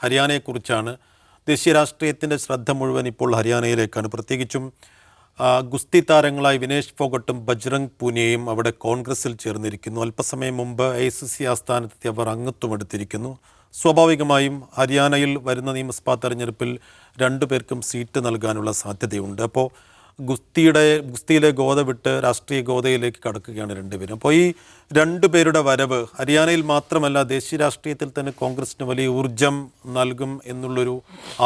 ഹരിയാനയെക്കുറിച്ചാണ്. ദേശീയ രാഷ്ട്രീയത്തിൻ്റെ ശ്രദ്ധ മുഴുവൻ ഇപ്പോൾ ഹരിയാനയിലേക്കാണ്. പ്രത്യേകിച്ചും ഗുസ്തി താരങ്ങളായി വിനേഷ് ഫോഗട്ടും ബജ്രംഗ് പൂനിയയും അവിടെ കോൺഗ്രസിൽ ചേർന്നിരിക്കുന്നു. അല്പസമയം മുമ്പ് AICC ആസ്ഥാനത്തെത്തി അവർ അംഗത്വമെടുത്തിരിക്കുന്നു. സ്വാഭാവികമായും ഹരിയാനയിൽ വരുന്ന നിയമസഭാ തെരഞ്ഞെടുപ്പിൽ രണ്ടുപേർക്കും സീറ്റ് നൽകാനുള്ള സാധ്യതയുണ്ട്. അപ്പോൾ ഗുസ്തിയിലെ ഗോത വിട്ട് രാഷ്ട്രീയ ഗോതയിലേക്ക് കടക്കുകയാണ് രണ്ടുപേരും. അപ്പോൾ ഈ രണ്ടുപേരുടെ വരവ് ഹരിയാനയിൽ മാത്രമല്ല ദേശീയ രാഷ്ട്രീയത്തിൽ തന്നെ കോൺഗ്രസിന് വലിയ ഊർജം നൽകും എന്നുള്ളൊരു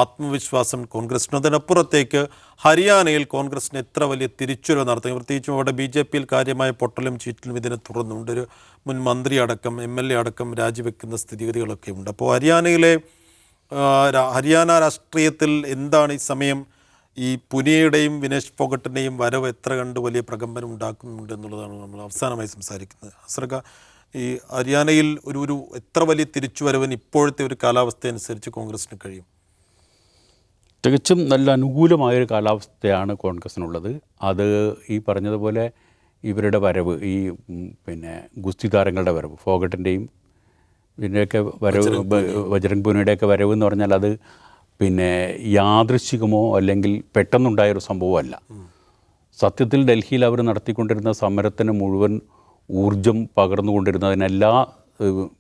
ആത്മവിശ്വാസം കോൺഗ്രസിന്. അതിനപ്പുറത്തേക്ക് ഹരിയാനയിൽ കോൺഗ്രസിന് എത്ര വലിയ തിരിച്ചുവരവ് നടത്തും, പ്രത്യേകിച്ചും അവിടെ BJP കാര്യമായ പൊട്ടലും ചീറ്റലും ഇതിനെ തുടർന്നുണ്ട്. ഒരു മുൻ മന്ത്രി അടക്കം MLA അടക്കം രാജിവെക്കുന്ന സ്ഥിതിഗതികളൊക്കെ ഉണ്ട്. അപ്പോൾ ഹരിയാന രാഷ്ട്രീയത്തിൽ എന്താണ് ഈ സമയം ഈ പുനിയയുടെയും വിനേഷ് ഫോഗട്ടിൻ്റെയും വരവ് എത്ര കണ്ട് വലിയ പ്രകമ്പനം ഉണ്ടാക്കുന്നുണ്ട് എന്നുള്ളതാണ് നമ്മൾ അവസാനമായി സംസാരിക്കുന്നത്. അസ്രക, ഈ ഹരിയാനയിൽ ഒരു എത്ര വലിയ തിരിച്ചുവരവിന് ഇപ്പോഴത്തെ ഒരു കാലാവസ്ഥ അനുസരിച്ച് കോൺഗ്രസിന് കഴിയും? തികച്ചും നല്ല അനുകൂലമായൊരു കാലാവസ്ഥയാണ് കോൺഗ്രസിനുള്ളത്. അത് ഈ പറഞ്ഞതുപോലെ ഇവരുടെ വരവ്, ഈ ഗുസ്തി താരങ്ങളുടെ വരവ്, ഫോഗട്ടിൻ്റെയും ഇതിൻ്റെയൊക്കെ വരവ്, ബജ്രംഗ് പൂനിയുടെയൊക്കെ വരവ് എന്ന് പറഞ്ഞാൽ അത് യാദൃശ്ചികമോ അല്ലെങ്കിൽ പെട്ടെന്നുണ്ടായൊരു സംഭവമല്ല. സത്യത്തിൽ ഡൽഹിയിൽ അവർ നടത്തിക്കൊണ്ടിരുന്ന സമരത്തിന് മുഴുവൻ ഊർജം പകർന്നുകൊണ്ടിരുന്നതിനെല്ലാ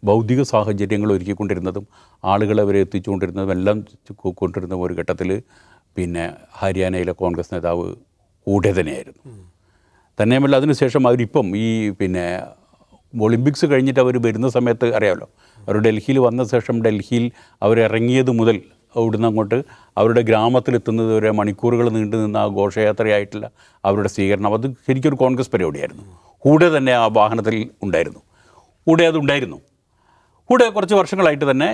ഭൗതിക സാഹചര്യങ്ങൾ ഒരുക്കിക്കൊണ്ടിരുന്നതും ആളുകളെ അവരെ എത്തിച്ചുകൊണ്ടിരുന്നതും എല്ലാം കൊണ്ടിരുന്ന ഒരു ഘട്ടത്തിൽ ഹരിയാനയിലെ കോൺഗ്രസ് നേതാവ് കൂടെ തന്നെയായിരുന്നു. തന്നെയുമല്ല, അതിനുശേഷം അവരിപ്പം ഈ ഒളിമ്പിക്സ് കഴിഞ്ഞിട്ട് അവർ വരുന്ന സമയത്ത് അറിയാമല്ലോ, അവർ ഡൽഹിയിൽ വന്ന ശേഷം ഡൽഹിയിൽ അവരിറങ്ങിയത് മുതൽ അവിടുന്ന് അങ്ങോട്ട് അവരുടെ ഗ്രാമത്തിലെത്തുന്നത് വരെ മണിക്കൂറുകൾ നീണ്ടു നിന്ന ആ ഘോഷയാത്രയായിട്ടുള്ള അവരുടെ സ്വീകരണം, അത് ശരിക്കൊരു കോൺഗ്രസ് പരിപാടിയായിരുന്നു. കൂടെ തന്നെ ആ വാഹനത്തിൽ ഉണ്ടായിരുന്നു, അതുണ്ടായിരുന്നു. കൂടെ കുറച്ച് വർഷങ്ങളായിട്ട് തന്നെ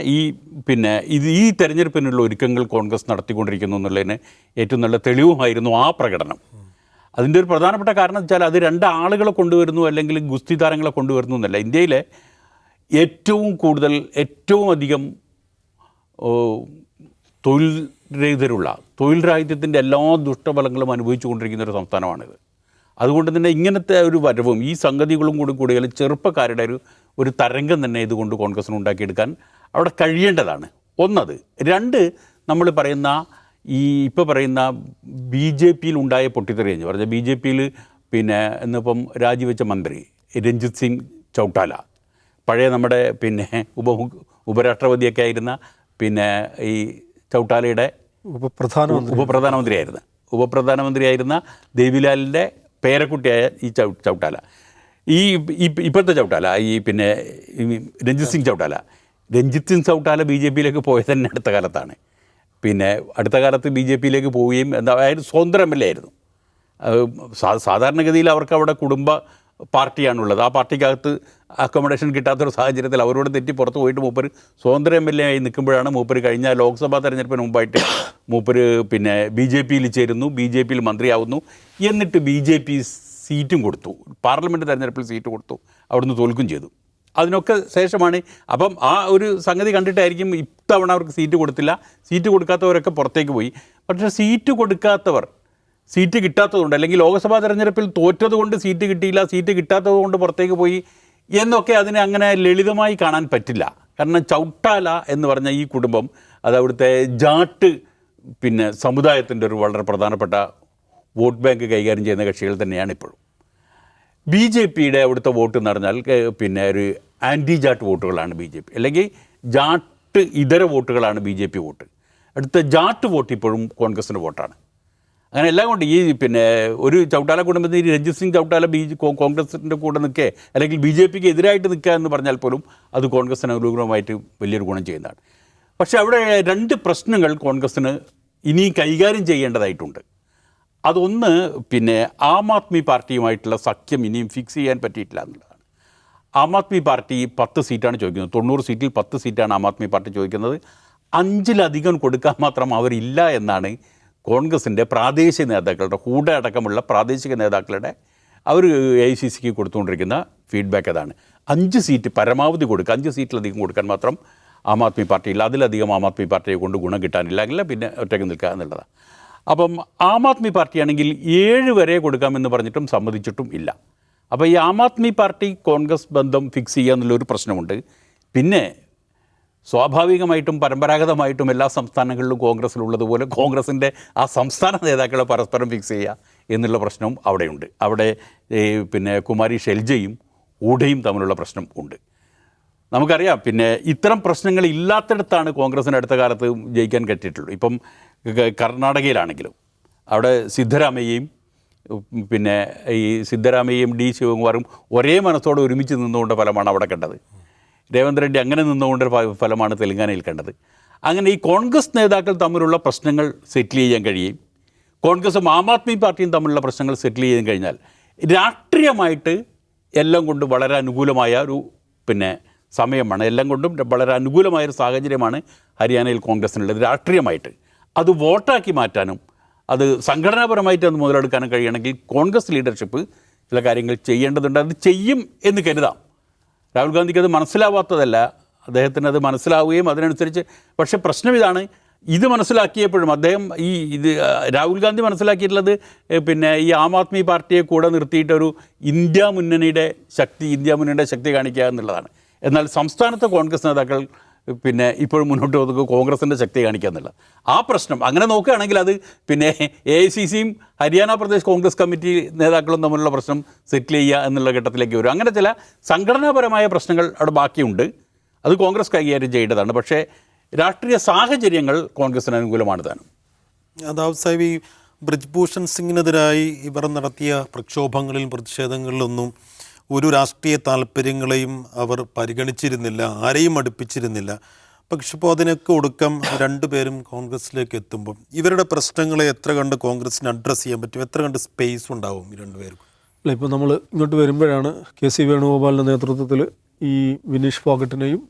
ഈ തെരഞ്ഞെടുപ്പിനുള്ള ഒരുക്കങ്ങൾ കോൺഗ്രസ് നടത്തിക്കൊണ്ടിരിക്കുന്നു എന്നുള്ളതിന് ഏറ്റവും നല്ല തെളിവുമായിരുന്നു ആ പ്രകടനം. അതിൻ്റെ ഒരു പ്രധാനപ്പെട്ട കാരണം വെച്ചാൽ അത് രണ്ട് ആളുകളെ കൊണ്ടുവരുന്നു അല്ലെങ്കിൽ ഗുസ്തി താരങ്ങളെ കൊണ്ടുവരുന്നു എന്നല്ല. ഇന്ത്യയിലെ ഏറ്റവും അധികം തൊഴിൽ രാഹിത്യത്തിൻ്റെ എല്ലാ ദുഷ്ടഫലങ്ങളും അനുഭവിച്ചു കൊണ്ടിരിക്കുന്ന ഒരു സംസ്ഥാനമാണിത്. അതുകൊണ്ട് തന്നെ ഇങ്ങനത്തെ ഒരു വരവും ഈ സംഗതികളും കൂടിയാൽ ചെറുപ്പക്കാരുടെ ഒരു തരംഗം തന്നെ ഇതുകൊണ്ട് കോൺഗ്രസിന് ഉണ്ടാക്കിയെടുക്കാൻ അവിടെ കഴിയേണ്ടതാണ്. ഒന്നത്. രണ്ട്, നമ്മൾ പറയുന്ന ഇപ്പോൾ പറയുന്ന BJPയിൽ ഉണ്ടായ പൊട്ടിത്തെറി എന്ന് പറഞ്ഞാൽ BJPയിൽ ഇന്നിപ്പം രാജിവെച്ച മന്ത്രി രഞ്ജിത് സിംഗ് ചൗട്ടാല, പഴയ നമ്മുടെ ഉപരാഷ്ട്രപതിയൊക്കെ ആയിരുന്ന ഈ ചൗട്ടാലയുടെ ഉപപ്രധാനമന്ത്രിയായിരുന്ന ദേവിലാലിൻ്റെ പേരക്കുട്ടിയായ ഈ ചൗട്ടാല, ഇപ്പോഴത്തെ ചൗട്ടാല, രഞ്ജിത് സിംഗ് ചൗട്ടാല BJPയിലേക്ക് പോയത് തന്നെ അടുത്ത കാലത്താണ്. അടുത്ത കാലത്ത് BJPയിലേക്ക് പോവുകയും അതായത് സ്വതന്ത്ര MLA ആയിരുന്നു. സാധാരണഗതിയിൽ അവർക്ക് അവിടെ കുടുംബ പാർട്ടിയാണുള്ളത്. ആ പാർട്ടിക്കകത്ത് അക്കോമഡേഷൻ കിട്ടാത്തൊരു സാഹചര്യത്തിൽ അവരോട് തെറ്റി പുറത്ത് പോയിട്ട് മൂപ്പർ സ്വതന്ത്ര MLA ആയി നിൽക്കുമ്പോഴാണ് മൂപ്പർ കഴിഞ്ഞ ലോക്സഭാ തെരഞ്ഞെടുപ്പിന് മുമ്പായിട്ട് മൂപ്പർ BJPയിൽ ചേരുന്നു, BJPയിൽ മന്ത്രിയാവുന്നു. എന്നിട്ട് BJP സീറ്റും കൊടുത്തു, പാർലമെൻറ്റ് തെരഞ്ഞെടുപ്പിൽ സീറ്റ് കൊടുത്തു, അവിടുന്ന് തോൽക്കും ചെയ്തു. അതിനൊക്കെ ശേഷമാണ് അപ്പം ആ ഒരു സംഗതി കണ്ടിട്ടായിരിക്കും ഇത്തവണ അവർക്ക് സീറ്റ് കൊടുത്തില്ല. സീറ്റ് കൊടുക്കാത്തവരൊക്കെ പുറത്തേക്ക് പോയി. പക്ഷേ സീറ്റ് കിട്ടാത്തതുകൊണ്ട് അല്ലെങ്കിൽ ലോക്സഭാ തെരഞ്ഞെടുപ്പിൽ തോറ്റതുകൊണ്ട് സീറ്റ് കിട്ടിയില്ല, സീറ്റ് കിട്ടാത്തത് കൊണ്ട് പുറത്തേക്ക് പോയി എന്നൊക്കെ അതിനെ അങ്ങനെ ലളിതമായി കാണാൻ പറ്റില്ല. കാരണം ചൗട്ടാല എന്ന് പറഞ്ഞ ഈ കുടുംബം അത് അവിടുത്തെ ജാട്ട് സമുദായത്തിൻ്റെ ഒരു വളരെ പ്രധാനപ്പെട്ട വോട്ട് ബാങ്ക് കൈകാര്യം ചെയ്യുന്ന കക്ഷികൾ തന്നെയാണ് ഇപ്പോഴും. BJPയുടെ അവിടുത്തെ വോട്ട് എന്ന് പറഞ്ഞാൽ ഒരു ആൻറ്റി ജാട്ട് വോട്ടുകളാണ് BJP, അല്ലെങ്കിൽ ജാട്ട് ഇതര വോട്ടുകളാണ് BJP വോട്ട്. അടുത്ത ജാട്ട് വോട്ട് ഇപ്പോഴും കോൺഗ്രസിൻ്റെ വോട്ടാണ്. അങ്ങനെ എല്ലാം കൊണ്ട് ഈ ഒരു ചൗട്ടാല കുടുംബത്തിൽ രഞ്ജിത് സിംഗ് ചൗട്ടാല കോൺഗ്രസിൻ്റെ കൂടെ നിൽക്കുക അല്ലെങ്കിൽ BJPക്ക് എതിരായിട്ട് നിൽക്കുക എന്ന് പറഞ്ഞാൽ പോലും അത് കോൺഗ്രസിന് അനുകൂലമായിട്ട് വലിയൊരു ഗുണം ചെയ്യുന്നതാണ്. പക്ഷേ അവിടെ രണ്ട് പ്രശ്നങ്ങൾ കോൺഗ്രസ്സിന് ഇനി കൈകാര്യം ചെയ്യേണ്ടതായിട്ടുണ്ട്. അതൊന്ന് ആം ആദ്മി പാർട്ടിയുമായിട്ടുള്ള സഖ്യം ഇനിയും ഫിക്സ് ചെയ്യാൻ പറ്റിയിട്ടില്ല എന്നുള്ളതാണ്. ആം ആദ്മി പാർട്ടി 10 സീറ്റാണ് ചോദിക്കുന്നത്. 90 സീറ്റിൽ 10 സീറ്റാണ് ആം ആദ്മി പാർട്ടി ചോദിക്കുന്നത്. 5-ലധികം കൊടുക്കാൻ മാത്രം അവരില്ല എന്നാണ് കോൺഗ്രസിൻ്റെ പ്രാദേശിക നേതാക്കളുടെ, ഹൂഡ അടക്കമുള്ള പ്രാദേശിക നേതാക്കളുടെ അവർ AICCക്ക് കൊടുത്തുകൊണ്ടിരിക്കുന്ന ഫീഡ്ബാക്ക് അതാണ്. 5 സീറ്റ് പരമാവധി കൊടുക്കുക, 5 സീറ്റിലധികം കൊടുക്കാൻ മാത്രം ആം ആദ്മി പാർട്ടിയില്ല. അതിലധികം ആം ആദ്മി പാർട്ടിയെ കൊണ്ട് ഗുണം കിട്ടാനില്ല, എങ്കിൽ ഒറ്റയ്ക്ക് നിൽക്കുക എന്നുള്ളതാണ്. അപ്പം ആം ആദ്മി പാർട്ടിയാണെങ്കിൽ 7 വരെ കൊടുക്കാമെന്ന് പറഞ്ഞിട്ടും സമ്മതിച്ചിട്ടും ഇല്ല. അപ്പോൾ ഈ ആം ആദ്മി പാർട്ടി കോൺഗ്രസ് ബന്ധം ഫിക്സ് ചെയ്യുക എന്നുള്ളൊരു പ്രശ്നമുണ്ട്. പിന്നെ സ്വാഭാവികമായിട്ടും പരമ്പരാഗതമായിട്ടും എല്ലാ സംസ്ഥാനങ്ങളിലും കോൺഗ്രസ്സിലുള്ളതുപോലെ കോൺഗ്രസിൻ്റെ ആ സംസ്ഥാന നേതാക്കളെ പരസ്പരം ഫിക്സ് ചെയ്യുക എന്നുള്ള പ്രശ്നവും അവിടെയുണ്ട്. അവിടെ പിന്നെ കുമാരി ഷെൽജയും ഊഢയും തമ്മിലുള്ള പ്രശ്നം ഉണ്ട്. നമുക്കറിയാം, പിന്നെ ഇത്തരം പ്രശ്നങ്ങൾ ഇല്ലാത്തിടത്താണ് കോൺഗ്രസിന് അടുത്ത കാലത്ത് ജയിക്കാൻ പറ്റിയിട്ടുള്ളൂ. ഇപ്പം കർണാടകയിലാണെങ്കിലും അവിടെ സിദ്ധരാമയ്യയും പിന്നെ ഈ സിദ്ധരാമയ്യയും ഡി ശിവകുമാറും ഒരേ മനസ്സോടെ ഒരുമിച്ച് നിന്നുകൊണ്ട് ഫലമാണ് അവിടെ കണ്ടത്. രേവന്ത് റെഡ്ഡി അങ്ങനെ നിന്നുകൊണ്ട് ഫലമാണ് തെലങ്കാനയിൽ കണ്ടത്. അങ്ങനെ ഈ കോൺഗ്രസ് നേതാക്കൾ തമ്മിലുള്ള പ്രശ്നങ്ങൾ സെറ്റിൽ ചെയ്യാൻ കഴിയും, കോൺഗ്രസും ആം ആദ്മി പാർട്ടിയും തമ്മിലുള്ള പ്രശ്നങ്ങൾ സെറ്റിൽ ചെയ്യാൻ കഴിഞ്ഞാൽ രാഷ്ട്രീയമായിട്ട് എല്ലാം കൊണ്ടും വളരെ അനുകൂലമായ ഒരു പിന്നെ സമയമാണ്, എല്ലാം കൊണ്ടും വളരെ അനുകൂലമായൊരു സാഹചര്യമാണ് ഹരിയാനയിൽ കോൺഗ്രസിനുള്ളത്. രാഷ്ട്രീയമായിട്ട് അത് വോട്ടാക്കി മാറ്റാനും അത് സംഘടനാപരമായിട്ട് അത് മുതലെടുക്കാനും കഴിയണമെങ്കിൽ കോൺഗ്രസ് ലീഡർഷിപ്പ് ചില കാര്യങ്ങൾ ചെയ്യേണ്ടതുണ്ട്. അത് ചെയ്യും എന്ന് കരുതാം. രാഹുൽ ഗാന്ധിക്ക് അത് മനസ്സിലാവാത്തതല്ല, അദ്ദേഹത്തിന് അത് മനസ്സിലാവുകയും അതിനനുസരിച്ച്. പക്ഷേ പ്രശ്നം ഇതാണ്, ഇത് മനസ്സിലാക്കിയപ്പോഴും അദ്ദേഹം രാഹുൽ ഗാന്ധി മനസ്സിലാക്കിയിട്ടുള്ളത് പിന്നെ ഈ ആം ആദ്മി പാർട്ടിയെ കൂടെ നിർത്തിയിട്ടൊരു ഇന്ത്യ മുന്നണിയുടെ ശക്തി കാണിക്കുക എന്നുള്ളതാണ്. എന്നാൽ സംസ്ഥാനത്തെ കോൺഗ്രസ് നേതാക്കൾ പിന്നെ ഇപ്പോഴും മുന്നോട്ട് പോകുന്നത് കോൺഗ്രസിൻ്റെ ശക്തി കാണിക്കുക എന്നുള്ളത്. ആ പ്രശ്നം അങ്ങനെ നോക്കുകയാണെങ്കിൽ അത് പിന്നെ AICCയും ഹരിയാന പ്രദേശ് കോൺഗ്രസ് കമ്മിറ്റി നേതാക്കളും തമ്മിലുള്ള പ്രശ്നം സെറ്റിൽ ചെയ്യുക എന്നുള്ള ഘട്ടത്തിലേക്ക് വരും. അങ്ങനെ ചില സംഘടനാപരമായ പ്രശ്നങ്ങൾ അവിടെ ബാക്കിയുണ്ട്, അത് കോൺഗ്രസ് കൈകാര്യം ചെയ്യേണ്ടതാണ്. പക്ഷേ രാഷ്ട്രീയ സാഹചര്യങ്ങൾ കോൺഗ്രസിന് അനുകൂലമാണ് താനും. അതാവ് സാഹിബ്, ഈ ബ്രിജ്ഭൂഷൺ സിംഗിനെതിരായി ഇവർ നടത്തിയ പ്രക്ഷോഭങ്ങളിലും പ്രതിഷേധങ്ങളിലൊന്നും ഒരു രാഷ്ട്രീയ താല്പര്യങ്ങളെയും അവർ പരിഗണിച്ചിരുന്നില്ല, ആരെയും അടുപ്പിച്ചിരുന്നില്ല. പക്ഷെ ഇപ്പോൾ അതിനൊക്കെ ഒടുക്കം രണ്ടുപേരും കോൺഗ്രസ്സിലേക്ക് എത്തുമ്പം ഇവരുടെ പ്രശ്നങ്ങളെ എത്ര കണ്ട് കോൺഗ്രസ്സിന് അഡ്രസ്സ് ചെയ്യാൻ പറ്റും, എത്ര കണ്ട് സ്പേസ് ഉണ്ടാവും ഈ രണ്ടുപേർക്കും? അല്ല, ഇപ്പോൾ നമ്മൾ ഇങ്ങോട്ട് വരുമ്പോഴാണ് KC വേണുഗോപാലിൻ്റെ നേതൃത്വത്തിൽ ഈ വിനീഷ് ഫോഗട്ടിനെയും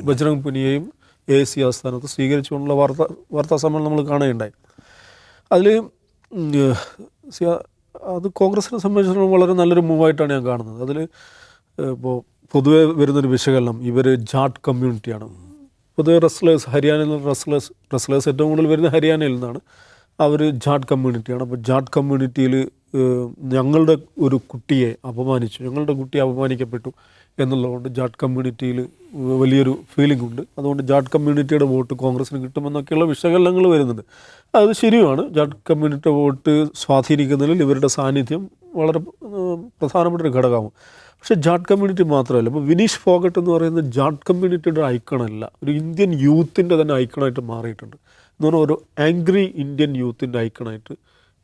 ബജ്രംഗ് പുനിയെയും AIC ആസ്ഥാനത്ത് സ്വീകരിച്ചുകൊണ്ടുള്ള വാർത്താ സമ്മേളനം നമ്മൾ കാണുകയുണ്ടായി. അതിൽ അത് കോൺഗ്രസിനെ സംബന്ധിച്ചിടത്തോളം വളരെ നല്ലൊരു മൂവായിട്ടാണ് ഞാൻ കാണുന്നത്. അതിൽ ഇപ്പോൾ പൊതുവെ വരുന്നൊരു വിശകലനം, ഇവർ ജാട്ട് കമ്മ്യൂണിറ്റിയാണ്. പൊതുവെ ഹരിയാനയിൽ നിന്ന് റെസ്ലേഴ്സ് ഏറ്റവും കൂടുതൽ വരുന്ന ഹരിയാനയിൽ നിന്നാണ്. അവർ ജാട്ട് കമ്മ്യൂണിറ്റിയാണ്. അപ്പോൾ ജാട്ട് കമ്മ്യൂണിറ്റിയിൽ ഞങ്ങളുടെ ഒരു കുട്ടിയെ അപമാനിച്ചു, ഞങ്ങളുടെ കുട്ടി അപമാനിക്കപ്പെട്ടു എന്നുള്ളതുകൊണ്ട് ജാട്ട് കമ്മ്യൂണിറ്റിയിൽ വലിയൊരു ഫീലിംഗ് ഉണ്ട്. അതുകൊണ്ട് ജാട്ട് കമ്മ്യൂണിറ്റിയുടെ വോട്ട് കോൺഗ്രസിന് കിട്ടുമെന്നൊക്കെയുള്ള വിശകലനങ്ങൾ വരുന്നുണ്ട്. അത് ശരിയുമാണ്. ജാട്ട് കമ്മ്യൂണിറ്റിയുടെ വോട്ട് സ്വാധീനിക്കുന്നതിൽ ഇവരുടെ സാന്നിധ്യം വളരെ പ്രധാനപ്പെട്ട ഒരു ഘടകമാണ്. പക്ഷേ ജാട്ട് കമ്മ്യൂണിറ്റി മാത്രമല്ല, ഇപ്പോൾ വിനീഷ് ഫോഗട്ട് എന്ന് പറയുന്നത് ജാട്ട് കമ്മ്യൂണിറ്റിയുടെ ഐക്കണല്ല, ഒരു ഇന്ത്യൻ യൂത്തിൻ്റെ തന്നെ ഐക്കണായിട്ട് മാറിയിട്ടുണ്ട്. എന്ന് പറഞ്ഞാൽ ഒരു ആംഗ്രി ഇന്ത്യൻ യൂത്തിൻ്റെ ഐക്കണായിട്ട്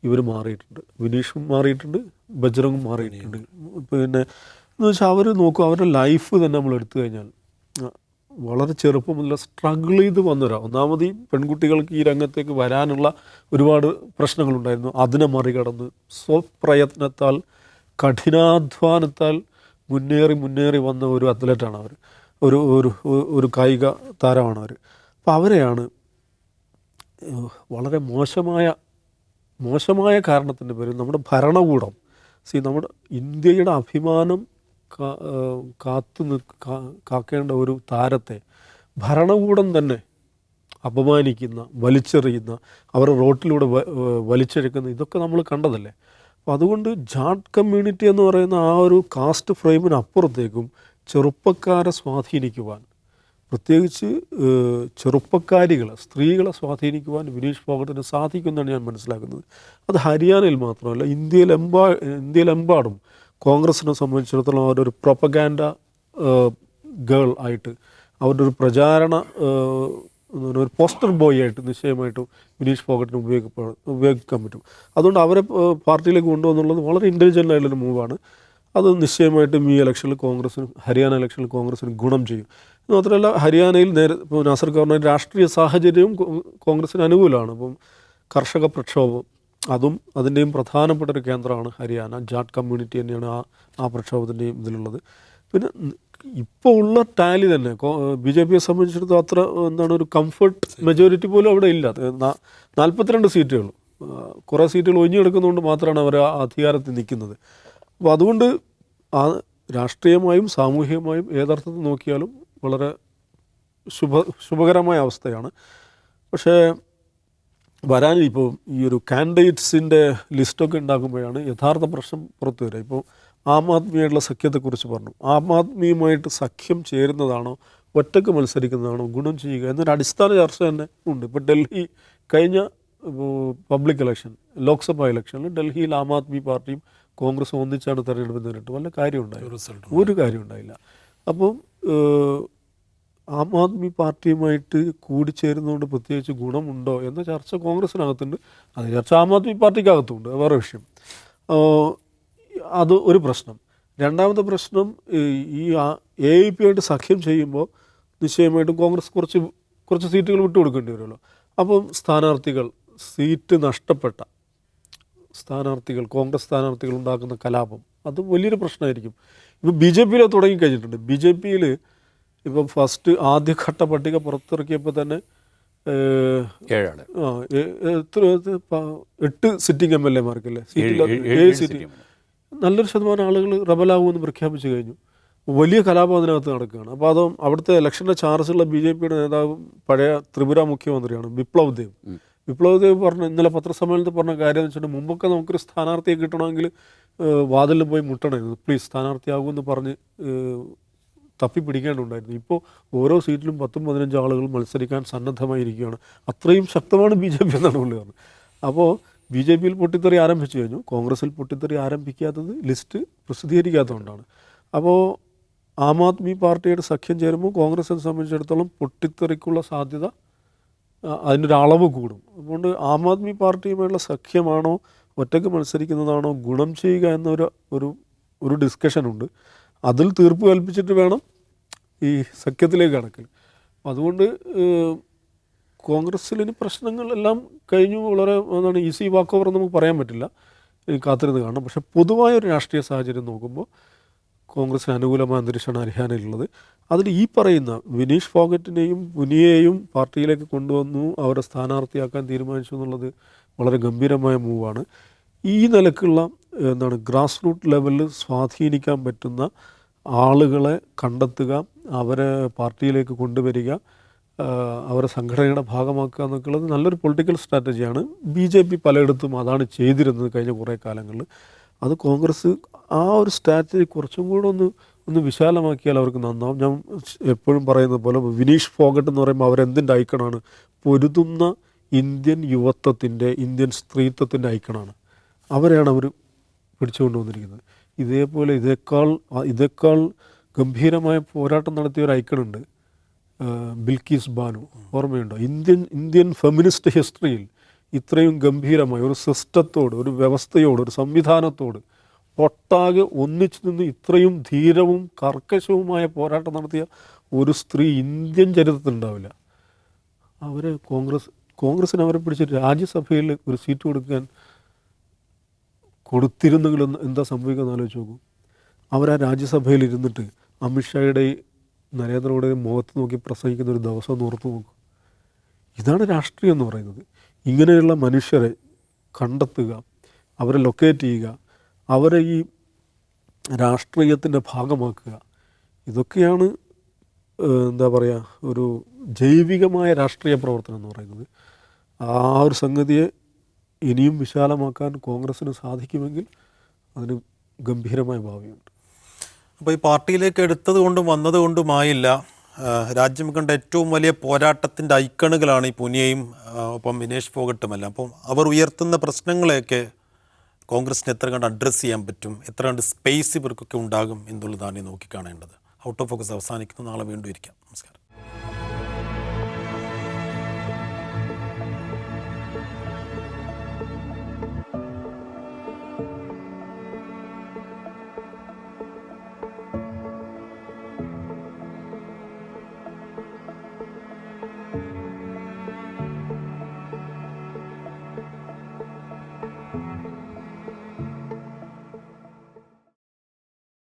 ഇവർ മാറിയിട്ടുണ്ട്. വിനീഷും മാറിയിട്ടുണ്ട്, ബജ്രംഗും മാറിയിട്ടുണ്ട്. പിന്നെ എന്ന് വെച്ചാൽ അവർ നോക്കും, അവരുടെ ലൈഫ് തന്നെ നമ്മൾ എടുത്തു കഴിഞ്ഞാൽ വളരെ ചെറുപ്പം മുതൽ സ്ട്രഗിൾ ചെയ്ത് വന്നവരാണ്. ഒന്നാമത് ഈ പെൺകുട്ടികൾക്ക് ഈ രംഗത്തേക്ക് വരാനുള്ള ഒരുപാട് പ്രശ്നങ്ങളുണ്ടായിരുന്നു. അതിനെ മറികടന്ന് സ്വപ്രയത്നത്താൽ കഠിനാധ്വാനത്താൽ മുന്നേറി വന്ന ഒരു അത്ലറ്റാണ് അവർ, ഒരു കായിക താരമാണ് അവർ. അപ്പോൾ അവരെയാണ് വളരെ മോശമായ കാരണത്തിൻ്റെ പേരിൽ നമ്മുടെ ഭരണകൂടം നമ്മുടെ ഇന്ത്യയുടെ അഭിമാനം കാക്കേണ്ട ഒരു താരത്തെ ഭരണകൂടം തന്നെ അപമാനിക്കുന്ന, വലിച്ചെറിയുന്ന, അവർ റോട്ടിലൂടെ വലിച്ചെടുക്കുന്ന ഇതൊക്കെ നമ്മൾ കണ്ടതല്ലേ. അപ്പോൾ അതുകൊണ്ട് ജാട്ട് കമ്മ്യൂണിറ്റി എന്ന് പറയുന്ന ആ ഒരു കാസ്റ്റ് ഫ്രെയിമിനപ്പുറത്തേക്കും ചെറുപ്പക്കാരെ സ്വാധീനിക്കുവാൻ, പ്രത്യേകിച്ച് സ്ത്രീകളെ സ്വാധീനിക്കുവാൻ വിനീഷ് ഫോഗട്ടിന് സാധിക്കുമെന്നാണ് ഞാൻ മനസ്സിലാക്കുന്നത്. അത് ഹരിയാനയിൽ മാത്രമല്ല, ഇന്ത്യയിലെമ്പാടും കോൺഗ്രസിനെ സംബന്ധിച്ചിടത്തോളം അവരുടെ ഒരു പ്രൊപ്പഗാൻഡ ഗേൾ ആയിട്ട്, അവരുടെ ഒരു പ്രചാരണ ഒരു പോസ്റ്റർ ബോയ് ആയിട്ട് നിശ്ചയമായിട്ടും വിനീഷ് ഫോഗട്ടിന് ഉപയോഗിക്കാൻ പറ്റും. അതുകൊണ്ട് അവരെ പാർട്ടിയിലേക്ക് കൊണ്ടുവന്നുള്ളത് വളരെ ഇൻ്റലിജൻ്റ് ആയിട്ടുള്ളൊരു മൂവാണ്. അത് നിശ്ചയമായിട്ടും ഈ ഹരിയാന ഇലക്ഷനിൽ കോൺഗ്രസിന് ഗുണം ചെയ്യും. മാത്രമല്ല, ഹരിയാനയിൽ ഇപ്പോൾ നാസർ ഗവർണർ രാഷ്ട്രീയ സാഹചര്യവും കോൺഗ്രസിന് അനുകൂലമാണ്. ഇപ്പം കർഷക പ്രക്ഷോഭം, അതിൻ്റെയും പ്രധാനപ്പെട്ട ഒരു കേന്ദ്രമാണ് ഹരിയാന. ജാട്ട് കമ്മ്യൂണിറ്റി തന്നെയാണ് ആ പ്രക്ഷോഭത്തിൻ്റെയും ഇതിലുള്ളത്. പിന്നെ ഇപ്പോൾ ഉള്ള ടാലി തന്നെ BJPയെ സംബന്ധിച്ചിടത്തോളം അത്ര ഒരു കംഫർട്ട് മെജോറിറ്റി പോലും അവിടെ ഇല്ല. 42 സീറ്റേ ഉള്ളൂ. കുറേ സീറ്റുകൾ ഒഴിഞ്ഞെടുക്കുന്നതുകൊണ്ട് മാത്രമാണ് അവർ ആ അധികാരത്തിൽ നിൽക്കുന്നത്. അപ്പോൾ അതുകൊണ്ട് ആ രാഷ്ട്രീയമായും സാമൂഹികമായും ഏതർത്ഥത്തിൽ നോക്കിയാലും വളരെ ശുഭകരമായ അവസ്ഥയാണ്. പക്ഷേ വരാനിപ്പോൾ ഈ ഒരു കാൻഡിഡേറ്റ്സിൻ്റെ ലിസ്റ്റൊക്കെ ഉണ്ടാക്കുമ്പോഴാണ് യഥാർത്ഥ പ്രശ്നം പുറത്തു വരിക. ഇപ്പോൾ ആം ആദ്മിയായിട്ടുള്ള സഖ്യത്തെക്കുറിച്ച് പറഞ്ഞു. ആം ആദ്മിയുമായിട്ട് സഖ്യം ചേരുന്നതാണോ ഒറ്റയ്ക്ക് മത്സരിക്കുന്നതാണോ ഗുണം ചെയ്യുക എന്നൊരു അടിസ്ഥാന ചർച്ച തന്നെ ഉണ്ട്. ഇപ്പോൾ ഡൽഹി കഴിഞ്ഞ പബ്ലിക് ഇലക്ഷൻ, ലോക്സഭാ ഇലക്ഷനിൽ ഡൽഹിയിൽ ആം ആദ്മി പാർട്ടിയും കോൺഗ്രസും ഒന്നിച്ചാണ് തെരഞ്ഞെടുപ്പ് നേരിട്ട് വല്ല കാര്യം ഉണ്ടായില്ല, ഒരു കാര്യം ഉണ്ടായില്ല. അപ്പം ആം ആദ്മി പാർട്ടിയുമായിട്ട് കൂടിച്ചേരുന്നതുകൊണ്ട് പ്രത്യേകിച്ച് ഗുണമുണ്ടോ എന്ന ചർച്ച കോൺഗ്രസിനകത്തുണ്ട്. അത് ചർച്ച ആം ആദ്മി പാർട്ടിക്കകത്തുണ്ട്, വേറെ വിഷയം. അത് ഒരു പ്രശ്നം. രണ്ടാമത്തെ പ്രശ്നം, ഈ AIP ആയിട്ട് സഖ്യം ചെയ്യുമ്പോൾ നിശ്ചയമായിട്ടും കോൺഗ്രസ് കുറച്ച് സീറ്റുകൾ വിട്ടുകൊടുക്കേണ്ടി വരുമല്ലോ. അപ്പം സ്ഥാനാർത്ഥികൾ, സീറ്റ് നഷ്ടപ്പെട്ട സ്ഥാനാർത്ഥികൾ, കോൺഗ്രസ് സ്ഥാനാർത്ഥികൾ ഉണ്ടാക്കുന്ന കലാപം അത് വലിയൊരു പ്രശ്നമായിരിക്കും. ഇപ്പോൾ BJP തുടങ്ങിക്കഴിഞ്ഞിട്ടുണ്ട്. BJP ഇപ്പം ഫസ്റ്റ് ആദ്യഘട്ട പട്ടിക പുറത്തിറക്കിയപ്പോൾ തന്നെ 8 സിറ്റിംഗ് MLA-മാർക്കല്ലേ സീറ്റിൽ 7 സീറ്റ്, നല്ലൊരു ശതമാനം ആളുകൾ റബലാകുമെന്ന് പ്രഖ്യാപിച്ചു കഴിഞ്ഞു. വലിയ കലാപം അതിനകത്ത് നടക്കുകയാണ്. അപ്പോൾ അതും അവിടുത്തെ ഇലക്ഷൻ്റെ ചാർജുള്ള BJP-യുടെ നേതാവും പഴയ ത്രിപുര മുഖ്യമന്ത്രിയാണ് വിപ്ലവ് ദേവ് പറഞ്ഞ, ഇന്നലെ പത്രസമ്മേളനത്തിൽ പറഞ്ഞ കാര്യം എന്ന് വെച്ചിട്ടുണ്ടെങ്കിൽ മുമ്പൊക്കെ നമുക്കൊരു സ്ഥാനാർത്ഥിയെ കിട്ടണമെങ്കിൽ വാതിലിൽ പോയി മുട്ടണമായിരുന്നു, പ്ലീസ് സ്ഥാനാർത്ഥിയാകുമെന്ന് പറഞ്ഞ് തപ്പി പിടിക്കേണ്ടതുണ്ടായിരുന്നു. ഇപ്പോൾ ഓരോ സീറ്റിലും 10-15 ആളുകൾ മത്സരിക്കാൻ സന്നദ്ധമായിരിക്കുകയാണ്. അത്രയും ശക്തമാണ് BJP എന്നാണ് പുള്ളി പറഞ്ഞത്. അപ്പോൾ BJP-യിൽ പൊട്ടിത്തെറി ആരംഭിച്ചു കഴിഞ്ഞു. കോൺഗ്രസിൽ പൊട്ടിത്തെറി ആരംഭിക്കാത്തത് ലിസ്റ്റ് പ്രസിദ്ധീകരിക്കാത്തതുകൊണ്ടാണ്. അപ്പോൾ ആം ആദ്മി പാർട്ടിയുടെ സഖ്യം ചേരുമ്പോൾ കോൺഗ്രസിനെ സംബന്ധിച്ചിടത്തോളം പൊട്ടിത്തെറിക്കുള്ള സാധ്യത അതിൻ്റെ ഒരു അളവ് കൂടും. അതുകൊണ്ട് ആം ആദ്മി പാർട്ടിയുമായുള്ള സഖ്യമാണോ ഒറ്റയ്ക്ക് മത്സരിക്കുന്നതാണോ ഗുണം ചെയ്യുക എന്നൊരു ഡിസ്കഷനുണ്ട്. അതിൽ തീർപ്പ് കൽപ്പിച്ചിട്ട് വേണം ഈ സഖ്യത്തിലേക്ക് കടക്കൽ. അതുകൊണ്ട് കോൺഗ്രസ്സിൽ ഇനി പ്രശ്നങ്ങളെല്ലാം കഴിഞ്ഞു, വളരെ ഈസി വാക്ക് ഓവർ നമുക്ക് പറയാൻ പറ്റില്ല, കാത്തിരുന്ന് കാണണം. പക്ഷേ പൊതുവായൊരു രാഷ്ട്രീയ സാഹചര്യം നോക്കുമ്പോൾ കോൺഗ്രസിന് അനുകൂലമായ അന്തരീക്ഷമാണ് ഹരിയാനയിലുള്ളത്. അതിൽ ഈ പറയുന്ന വിനീഷ് ഫോഗറ്റിനെയും പുനിയെയും പാർട്ടിയിലേക്ക് കൊണ്ടുവന്നു, അവരെ സ്ഥാനാർത്ഥിയാക്കാൻ തീരുമാനിച്ചു എന്നുള്ളത് വളരെ ഗംഭീരമായ മൂവാണ്. ഈ നിലക്കുള്ള ഗ്രാസ് റൂട്ട് ലെവലിൽ സ്വാധീനിക്കാൻ പറ്റുന്ന ആളുകളെ കണ്ടെത്തുക, അവരെ പാർട്ടിയിലേക്ക് കൊണ്ടുവരിക, അവരെ സംഘടനയുടെ ഭാഗമാക്കുക എന്നൊക്കെയുള്ളത് നല്ലൊരു പൊളിറ്റിക്കൽ സ്ട്രാറ്റജിയാണ്. BJP പലയിടത്തും അതാണ് ചെയ്തിരുന്നത് കഴിഞ്ഞ കുറേ കാലങ്ങളിൽ. അത് കോൺഗ്രസ് ആ ഒരു സ്ട്രാറ്റജി കുറച്ചും കൂടെ ഒന്ന് വിശാലമാക്കിയാൽ അവർക്ക് നന്നാവും. ഞാൻ എപ്പോഴും പറയുന്നത് പോലെ വിനീഷ് ഫോഗട്ട് എന്ന് പറയുമ്പോൾ അവരെന്തിൻ്റെ ഐക്കണാണ്? പൊരുതുന്ന ഇന്ത്യൻ യുവത്വത്തിൻ്റെ, ഇന്ത്യൻ സ്ത്രീത്വത്തിൻ്റെ ഐക്കണാണ്. അവരെയാണ് അവർ പിടിച്ചുകൊണ്ട് വന്നിരിക്കുന്നത്. ഇതേപോലെ ഇതേക്കാൾ ഗംഭീരമായ പോരാട്ടം നടത്തിയ ഒരു ഐക്കണുണ്ട്, ബിൽക്കീസ് ബാനു, ഓർമ്മയുണ്ടോ? ഇന്ത്യൻ ഫെമിനിസ്റ്റ് ഹിസ്റ്ററിയിൽ ഇത്രയും ഗംഭീരമായ ഒരു സിസ്റ്റത്തോട്, ഒരു വ്യവസ്ഥയോട്, ഒരു സംവിധാനത്തോട് ഒട്ടാകെ ഒന്നിച്ചു നിന്ന് ഇത്രയും ധീരവും കർക്കശവുമായ പോരാട്ടം നടത്തിയ ഒരു സ്ത്രീ ഇന്ത്യൻ ചരിത്രത്തിലുണ്ടാവില്ല. അവരെ കോൺഗ്രസ്സിന് അവരെ പിടിച്ച് രാജ്യസഭയിൽ ഒരു സീറ്റ് കൊടുത്തിരുന്നെങ്കിലും എന്താ സംഭവിക്കുക ആലോചിച്ച് നോക്കൂ. അവരാ രാജ്യസഭയിൽ ഇരുന്നിട്ട് അമിത്ഷായുടെ നരേന്ദ്രമോദിയുടെ മുഖത്ത് നോക്കി പ്രസംഗിക്കുന്ന ഒരു ദിവസം ഒന്ന് ഓർത്ത് നോക്കൂ. ഇതാണ് രാഷ്ട്രീയം എന്ന് പറയുന്നത്. ഇങ്ങനെയുള്ള മനുഷ്യരെ കണ്ടെത്തുക, അവരെ ലൊക്കേറ്റ് ചെയ്യുക, അവരെ ഈ രാഷ്ട്രീയത്തിൻ്റെ ഭാഗമാക്കുക, ഇതൊക്കെയാണ് എന്താ പറയുക ഒരു ജൈവികമായ രാഷ്ട്രീയ പ്രവർത്തനം എന്ന് പറയുന്നത്. ആ ഒരു സംഗതിയെ ഇനിയും വിശാലമാക്കാൻ കോൺഗ്രസ്സിന് സാധിക്കുമെങ്കിൽ അതിന് ഗംഭീരമായ ഭാവിയുണ്ട്. അപ്പോൾ ഈ പാർട്ടിയിലേക്ക് എടുത്തത് കൊണ്ടും വന്നത് കൊണ്ടുമായില്ല, രാജ്യം കണ്ട ഏറ്റവും വലിയ പോരാട്ടത്തിൻ്റെ ഐക്കണുകളാണ് ഈ പുനിയയും ഒപ്പം വിനേഷ് ഫോഗട്ടുമെല്ലാം. അപ്പം അവർ ഉയർത്തുന്ന പ്രശ്നങ്ങളെയൊക്കെ കോൺഗ്രസിന് എത്ര കണ്ട് അഡ്രസ്സ് ചെയ്യാൻ പറ്റും, എത്ര കണ്ട് സ്പേസ് ഇവർക്കൊക്കെ ഉണ്ടാകും എന്നുള്ളതാണ് നോക്കിക്കാണേണ്ടത്. ഔട്ട് ഓഫ് ഫോക്കസ് അവസാനിക്കുന്നു. നാളെ വീണ്ടും ഇരിക്കാം.